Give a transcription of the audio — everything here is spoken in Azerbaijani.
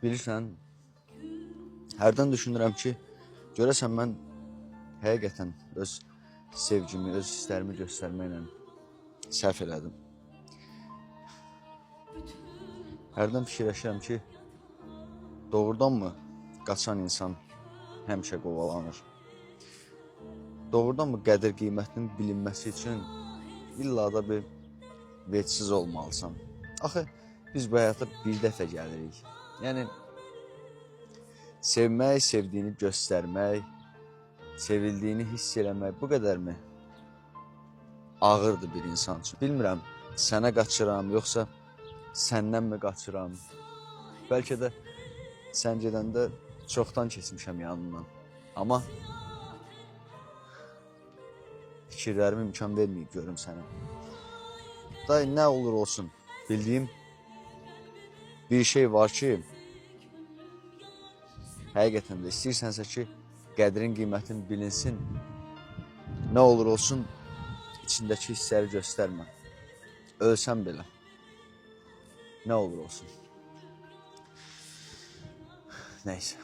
Bilirsən, hərdən düşünürəm ki, görəsən mən həqiqətən öz sevgimi, öz hisslərimi göstərməklə səhv elədim. Hərdən fikirləşirəm ki, doğrudanmı qaçan insan həmişə qovalanır? Doğrudanmı qədir qiymətinin bilinməsi üçün illa da bir vecsiz olmalısan? Axı, biz bu həyata bir dəfə gəlirik. Yəni, sevmək, sevdiyini göstərmək, sevildiyini hiss eləmək bu qədərmi ağırdır bir insan üçün? Bilmirəm, sənə qaçıram, yoxsa səndən mi qaçıram? Bəlkə də sən gedəndə çoxdan keçmişəm yanından. Amma fikirlərim imkan verməyib görüm sənə. Day, nə olur olsun, bildiyim bir şey var ki, həqiqətən də istəyirsənsə ki, qədrin qiymətin bilinsin, nə olur olsun, içindəki hissləri göstərmə. Ölsəm belə, nə olur olsun. Neyse.